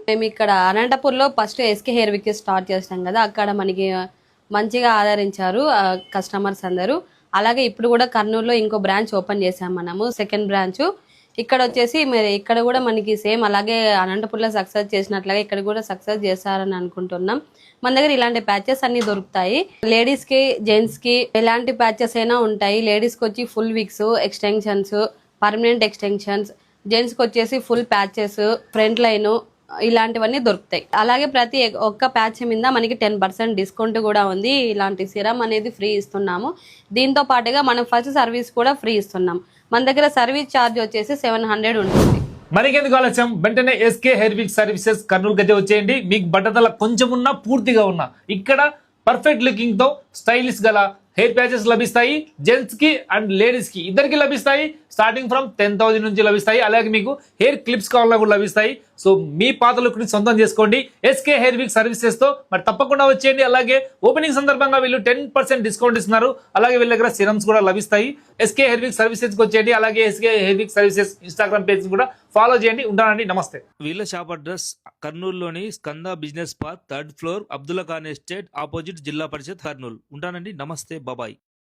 మేము ఇక్కడ అనంతపూర్లో ఫస్ట్ ఎస్కే హెయిర్ విక్ స్టార్ట్ చేస్తాం కదా, అక్కడ మనకి మంచిగా ఆదరించారు కస్టమర్స్ అందరూ. అలాగే ఇప్పుడు కూడా కర్నూలులో ఇంకో బ్రాంచ్ ఓపెన్ చేసాం మనము, సెకండ్ బ్రాంచ్. ఇక్కడ వచ్చేసి మరి ఇక్కడ కూడా మనకి సేమ్ అలాగే అనంతపూర్లో సక్సెస్ చేసినట్లుగా ఇక్కడ కూడా సక్సెస్ చేస్తారని అనుకుంటున్నాం. మన దగ్గర ఇలాంటి ప్యాచెస్ అన్ని దొరుకుతాయి. లేడీస్ కి జెంట్స్ కి ఎలాంటి ప్యాచెస్ అయినా ఉంటాయి. లేడీస్ కి వచ్చి full wigs, extensions, permanent extensions, gents కి వచ్చేసి ఫుల్ ప్యాచెస్, ఫ్రంట్ లైన్, ఇలాంటివన్నీ దొరుకుతాయి. అలాగే ప్రతి ఒక్క ప్యాచ్ మీద మనకి 10% డిస్కౌంట్ కూడా ఉంది. ఇలాంటి సిరమ్ అనేది ఫ్రీ ఇస్తున్నాము. దీంతో పాటుగా మనం ఫస్ట్ సర్వీస్ కూడా ఫ్రీ ఇస్తున్నాం. మన దగ్గర సర్వీస్ ఛార్జ్ వచ్చేసి 700 ఉంటుంది. మరికెందుకు ఆలస్యం, వెంటనే ఎస్కే హెయిర్ విక్ సర్వీసెస్ కర్నూలుకి అయితే వచ్చేయండి. మీకు బట్టతల కొంచెం ఉన్నా పూర్తిగా ఉన్నా ఇక్కడ పర్ఫెక్ట్ లుకింగ్ తో స్టైలిష్ గల హెయిర్ ప్యాచెస్ లభిస్తాయి. జెంట్స్ కి అండ్ లేడీస్ కి ఇద్దరికి లభిస్తాయి. స్టార్టింగ్ ఫ్రమ్ 10,000 నుంచి లభిస్తాయి. అలాగే మీకు హెయిర్ క్లిప్స్ కావాలన్నా కూడా లభిస్తాయి. సో మీ పాత లుక్ ని సొంతం చేసుకోండి ఎస్కే హెయిర్ విక్ సర్వీసెస్ తో. మరి తప్పకుండా వచ్చేయండి. అలాగే ఓపెనింగ్ సందర్భంగా వీళ్ళు 10% డిస్కౌంట్ ఇస్తున్నారు. అలాగే వీళ్ళ దగ్గర సిరమ్స్ కూడా లభిస్తాయి. ఎస్కే హెయిర్ విక్ సర్వీసెస్ కి వచ్చేయండి. అలాగే SK hair wig services Instagram page కూడా ఫాలో చేయండి. ఉంటానండి, నమస్తే. వీళ్ళ షాప్ అడ్రస్ కర్నూలులోని Skanda business park 3rd floor, Abdulla Khan estate, opposite Zilla Parishad, Kurnool. ఉంటానండి, నమస్తే, బాబాయ్.